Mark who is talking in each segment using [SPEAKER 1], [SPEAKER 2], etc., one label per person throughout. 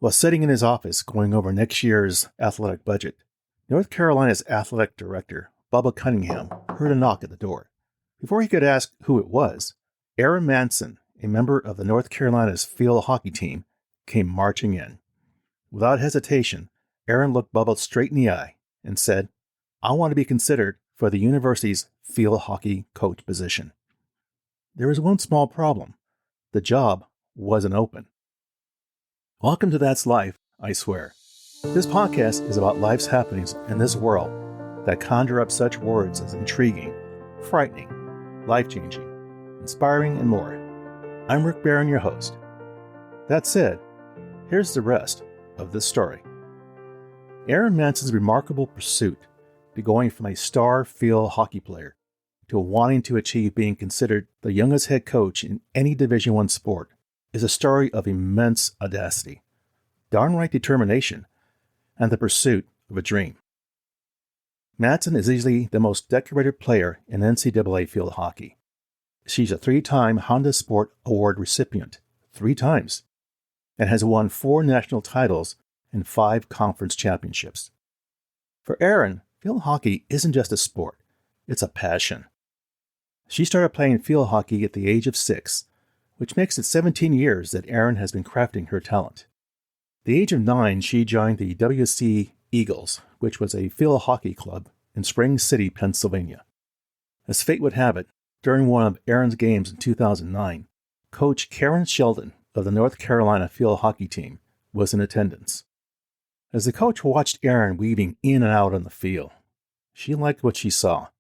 [SPEAKER 1] While sitting in his office going over next year's athletic budget, North Carolina's athletic director, Bubba Cunningham, heard a knock at the door. Before he could ask who it was, Erin Matson, a member of the North Carolina's field hockey team, came marching in. Without hesitation, Erin looked Bubba straight in the eye and said, "I want to be considered for the university's field hockey coach position." There was one small problem. The job wasn't open. Welcome to That's Life, I swear. This podcast is about life's happenings in this world that conjure up such words as intriguing, frightening, life-changing, inspiring, and more. I'm Rick Barron, your host. That said, here's the rest of this story. Erin Matson's remarkable pursuit to going from a star field hockey player to wanting to achieve being considered the youngest head coach in any Division I sport is a story of immense audacity, downright determination, and the pursuit of a dream. Matson is easily the most decorated player in NCAA field hockey. She's a 3-time Honda Sport Award recipient, 3 times, and has won 4 national titles and 5 conference championships. For Erin, field hockey isn't just a sport, it's a passion. She started playing field hockey at the age of 6, which makes it 17 years that Erin has been crafting her talent. At the age of 9, she joined the WC Eagles, which was a field hockey club in Spring City, Pennsylvania. As fate would have it, during one of Erin's games in 2009, Coach Karen Sheldon of the North Carolina field hockey team was in attendance. As the coach watched Erin weaving in and out on the field, she liked what she saw.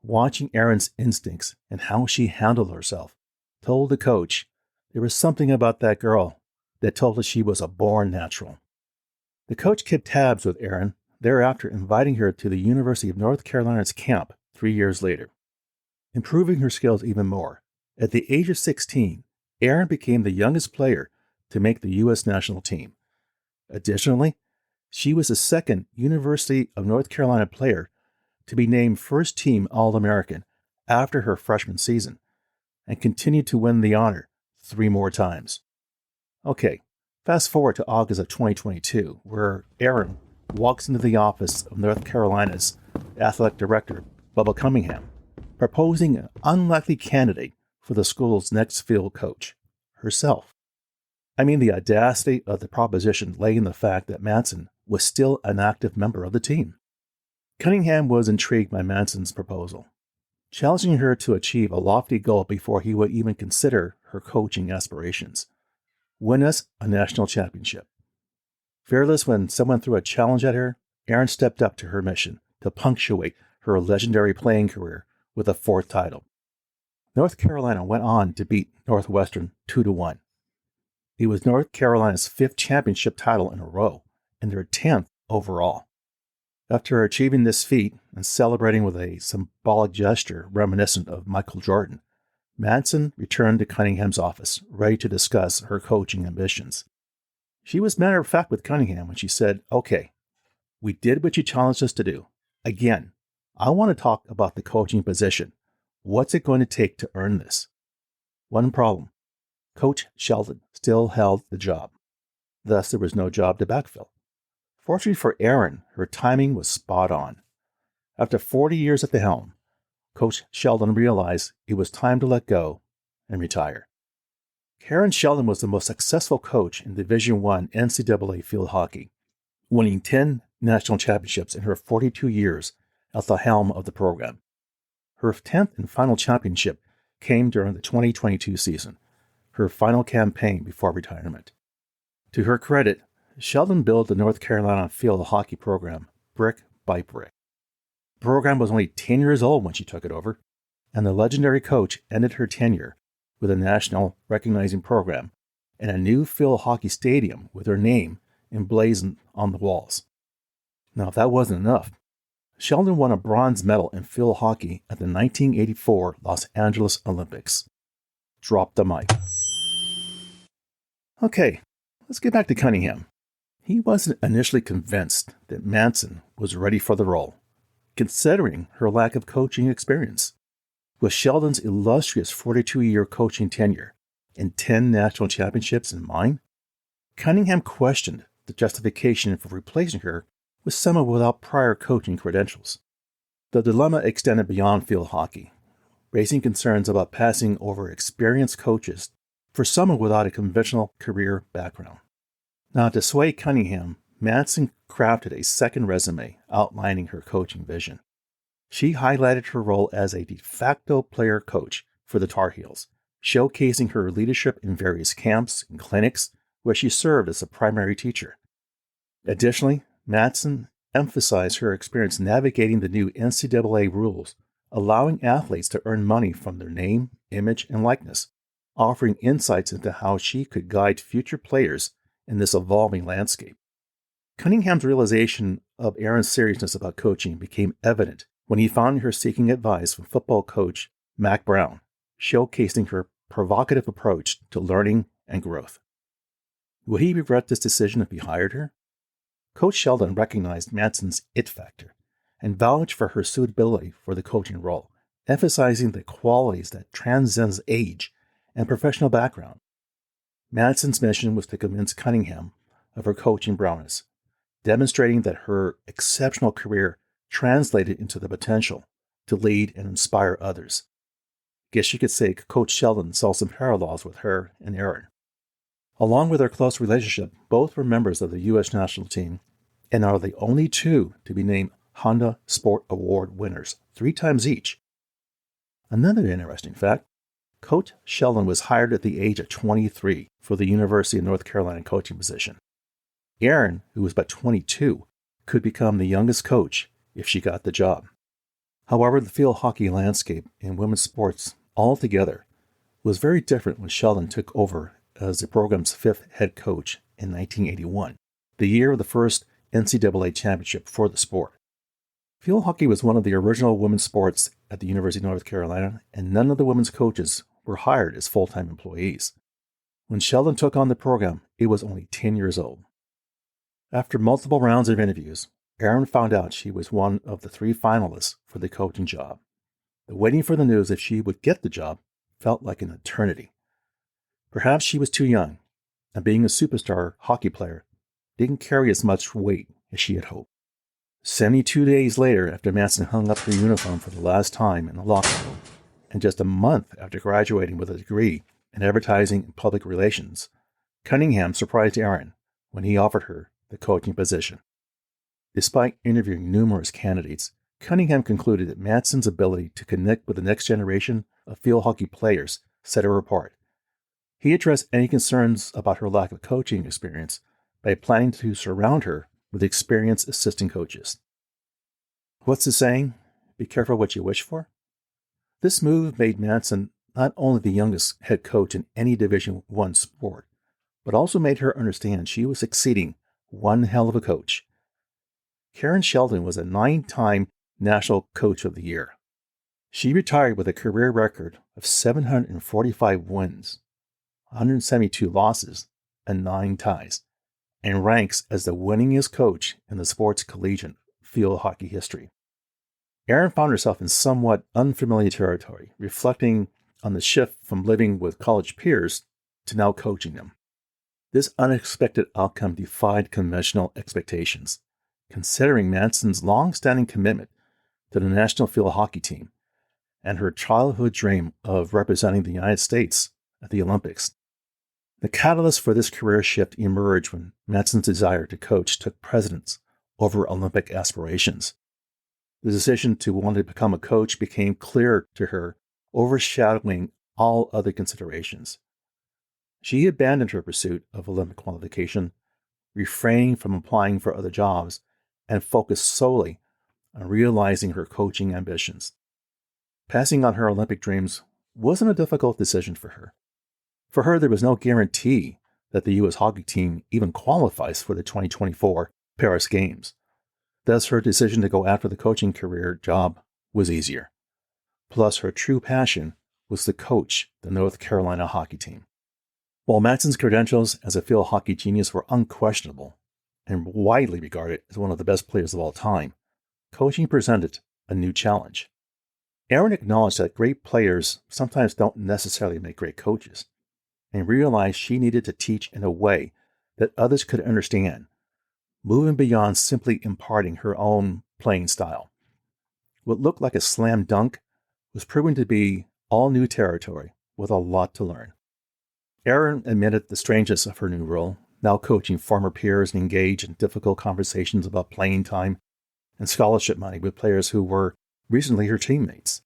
[SPEAKER 1] Watching Erin's instincts and how she handled herself told the coach there was something about that girl that told her she was a born natural. The coach kept tabs with Erin, thereafter inviting her to the University of North Carolina's camp 3 years later. Improving her skills even more, at the age of 16, Erin became the youngest player to make the U.S. national team. Additionally, she was the second University of North Carolina player to be named first-team All-American after her freshman season, and continued to win the honor 3 more times. Okay, fast forward to August of 2022, where Erin walks into the office of North Carolina's athletic director, Bubba Cunningham, proposing an unlikely candidate for the school's next field coach, herself. I mean, the audacity of the proposition lay in the fact that Matson was still an active member of the team. Cunningham was intrigued by Matson's proposal, challenging her to achieve a lofty goal before he would even consider her coaching aspirations: win us a national championship. Fearless when someone threw a challenge at her, Erin stepped up to her mission to punctuate her legendary playing career with a 4th title. North Carolina went on to beat Northwestern 2-1. It was North Carolina's 5th championship title in a row and their 10th overall. After achieving this feat and celebrating with a symbolic gesture reminiscent of Michael Jordan, Matson returned to Cunningham's office, ready to discuss her coaching ambitions. She was matter-of-fact with Cunningham when she said, "Okay, we did what you challenged us to do. Again, I want to talk about the coaching position. What's it going to take to earn this?" One problem: Coach Sheldon still held the job. Thus, there was no job to backfill. Fortunately for Erin, her timing was spot on. After 40 years at the helm, Coach Sheldon realized it was time to let go and retire. Karen Sheldon was the most successful coach in Division I NCAA field hockey, winning 10 national championships in her 42 years at the helm of the program. Her 10th and final championship came during the 2022 season, her final campaign before retirement. To her credit, Sheldon built the North Carolina field hockey program brick by brick. The program was only 10 years old when she took it over, and the legendary coach ended her tenure with a national recognizing program and a new field hockey stadium with her name emblazoned on the walls. Now, if that wasn't enough, Sheldon won a bronze medal in field hockey at the 1984 Los Angeles Olympics. Drop the mic. Okay, let's get back to Cunningham. He wasn't initially convinced that Matson was ready for the role, considering her lack of coaching experience. With Sheldon's illustrious 42-year coaching tenure and 10 national championships in mind, Cunningham questioned the justification for replacing her with someone without prior coaching credentials. The dilemma extended beyond field hockey, raising concerns about passing over experienced coaches for someone without a conventional career background. Now, to sway Cunningham, Matson crafted a second resume outlining her coaching vision. She highlighted her role as a de facto player coach for the Tar Heels, showcasing her leadership in various camps and clinics where she served as a primary teacher. Additionally, Matson emphasized her experience navigating the new NCAA rules, allowing athletes to earn money from their name, image, and likeness, offering insights into how she could guide future players in this evolving landscape. Cunningham's realization of Erin's seriousness about coaching became evident when he found her seeking advice from football coach Mac Brown, showcasing her provocative approach to learning and growth. Would he regret this decision if he hired her? Coach Sheldon recognized Matson's it factor and vouched for her suitability for the coaching role, emphasizing the qualities that transcends age and professional background. Matson's mission was to convince Cunningham of her coaching prowess, demonstrating that her exceptional career translated into the potential to lead and inspire others. Guess you could say Coach Sheldon saw some parallels with her and Erin. Along with their close relationship, both were members of the U.S. national team and are the only two to be named Honda Sport Award winners 3 times each. Another interesting fact, Coach Sheldon was hired at the age of 23 for the University of North Carolina coaching position. Erin, who was but 22, could become the youngest coach if she got the job. However, the field hockey landscape in women's sports altogether was very different when Sheldon took over as the program's 5th head coach in 1981, the year of the first NCAA championship for the sport. Field hockey was one of the original women's sports at the University of North Carolina, and none of the women's coaches were hired as full-time employees. When Sheldon took on the program, it was only 10 years old. After multiple rounds of interviews, Erin found out she was one of the 3 finalists for the coaching job. The waiting for the news if she would get the job felt like an eternity. Perhaps she was too young, and being a superstar hockey player didn't carry as much weight as she had hoped. 72 days later, after Matson hung up her uniform for the last time in the locker room, and just a month after graduating with a degree in advertising and public relations, Cunningham surprised Erin when he offered her the coaching position. Despite interviewing numerous candidates, Cunningham concluded that Matson's ability to connect with the next generation of field hockey players set her apart. He addressed any concerns about her lack of coaching experience by planning to surround her with experienced assistant coaches. What's the saying? Be careful what you wish for? This move made Matson not only the youngest head coach in any Division I sport, but also made her understand she was succeeding one hell of a coach. Karen Sheldon was a 9-time National Coach of the Year. She retired with a career record of 745 wins, 172 losses, and 9 ties, and ranks as the winningest coach in the sport's collegiate field hockey history. Erin found herself in somewhat unfamiliar territory, reflecting on the shift from living with college peers to now coaching them. This unexpected outcome defied conventional expectations, considering Matson's long-standing commitment to the National Field Hockey Team and her childhood dream of representing the United States at the Olympics. The catalyst for this career shift emerged when Matson's desire to coach took precedence over Olympic aspirations. The decision to want to become a coach became clear to her, overshadowing all other considerations. She abandoned her pursuit of Olympic qualification, refraining from applying for other jobs, and focused solely on realizing her coaching ambitions. Passing on her Olympic dreams wasn't a difficult decision for her. For her, there was no guarantee that the U.S. hockey team even qualifies for the 2024 Paris Games. Thus, her decision to go after the coaching career job was easier. Plus, her true passion was to coach the North Carolina hockey team. While Matson's credentials as a field hockey genius were unquestionable and widely regarded as one of the best players of all time, coaching presented a new challenge. Erin acknowledged that great players sometimes don't necessarily make great coaches, and realized she needed to teach in a way that others could understand, moving beyond simply imparting her own playing style. What looked like a slam dunk was proven to be all new territory with a lot to learn. Erin admitted the strangeness of her new role, now coaching former peers and engaged in difficult conversations about playing time and scholarship money with players who were recently her teammates.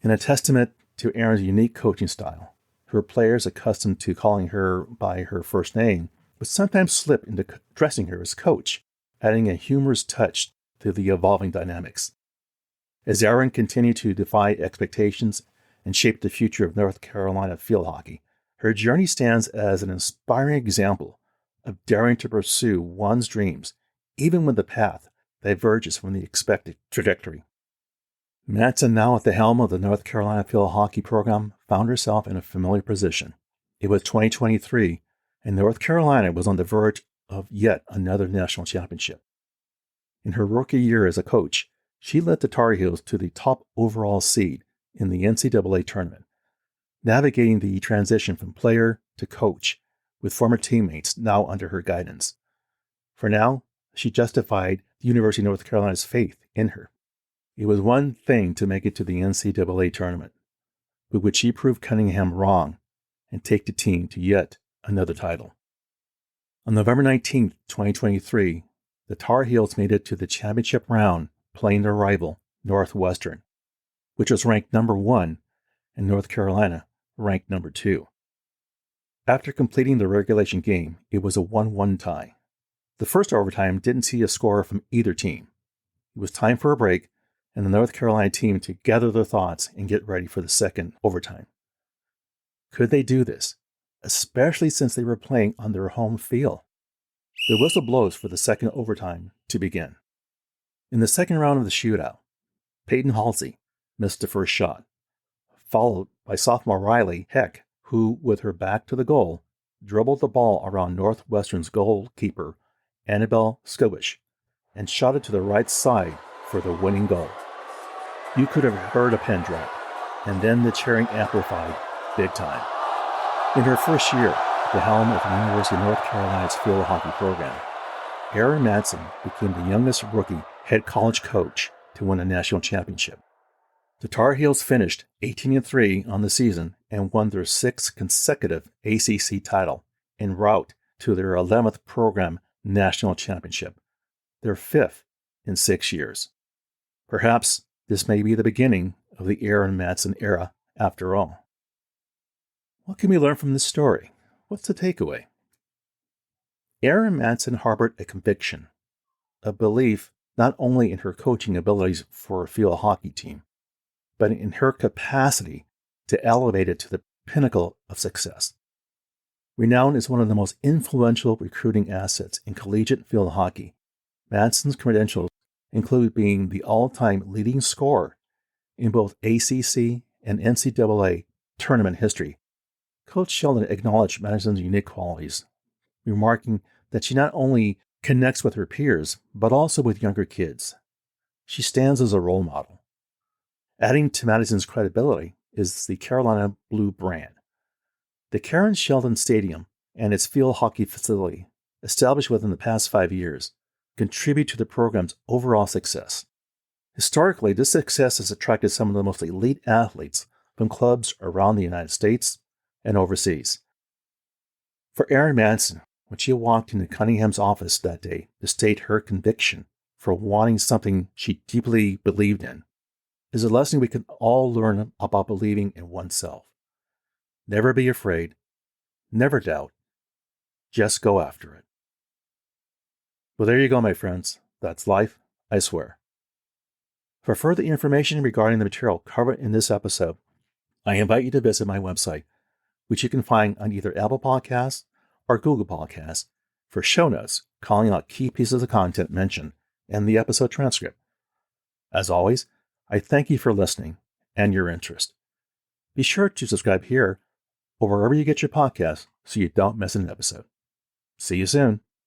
[SPEAKER 1] In a testament to Erin's unique coaching style, her players, accustomed to calling her by her first name, would sometimes slip into addressing her as coach, adding a humorous touch to the evolving dynamics. As Erin continued to defy expectations and shape the future of North Carolina field hockey, her journey stands as an inspiring example of daring to pursue one's dreams, even when the path diverges from the expected trajectory. Matson, now at the helm of the North Carolina field hockey program, found herself in a familiar position. It was 2023, and North Carolina was on the verge of yet another national championship. In her rookie year as a coach, she led the Tar Heels to the top overall seed in the NCAA tournament, navigating the transition from player to coach with former teammates now under her guidance. For now, she justified the University of North Carolina's faith in her. It was one thing to make it to the NCAA tournament, but would she prove Cunningham wrong and take the team to yet another title? On November 19, 2023, the Tar Heels made it to the championship round, playing their rival, Northwestern, which was ranked number 1, and North Carolina ranked number 2. After completing the regulation game, it was a 1-1 tie. The first overtime didn't see a score from either team. It was time for a break, and the North Carolina team to gather their thoughts and get ready for the second overtime. Could they do this, especially since they were playing on their home field? The whistle blows for the second overtime to begin. In the second round of the shootout, Peyton Halsey missed the first shot, followed by sophomore Riley Heck, who, with her back to the goal, dribbled the ball around Northwestern's goalkeeper, Annabelle Skobish, and shot it to the right side for the winning goal. You could have heard a pin drop, and then the cheering amplified big time. In her first year at the helm of the University of North Carolina's field hockey program, Erin Matson became the youngest rookie head college coach to win a national championship. The Tar Heels finished 18-3 on the season and won their 6th consecutive ACC title en route to their 11th program national championship, their 5th in 6 years. Perhaps this may be the beginning of the Erin Matson era after all. What can we learn from this story? What's the takeaway? Erin Matson harbored a conviction, a belief not only in her coaching abilities for a field hockey team, but in her capacity to elevate it to the pinnacle of success. Renown is one of the most influential recruiting assets in collegiate field hockey. Matson's credentials include being the all-time leading scorer in both ACC and NCAA tournament history. Coach Sheldon acknowledged Matson's unique qualities, remarking that she not only connects with her peers, but also with younger kids. She stands as a role model. Adding to Madison's credibility is the Carolina Blue brand. The Karen Sheldon Stadium and its field hockey facility, established within the past 5 years, contribute to the program's overall success. Historically, this success has attracted some of the most elite athletes from clubs around the United States and overseas. For Erin Matson, when she walked into Cunningham's office that day to state her conviction for wanting something she deeply believed in, is a lesson we can all learn about believing in oneself. Never be afraid, never doubt, just go after it. Well, there you go, my friends. That's life, I swear. For further information regarding the material covered in this episode, I invite you to visit my website, which you can find on either Apple Podcasts or Google Podcasts, for show notes calling out key pieces of content mentioned and the episode transcript. As always, I thank you for listening and your interest. Be sure to subscribe here or wherever you get your podcasts so you don't miss an episode. See you soon.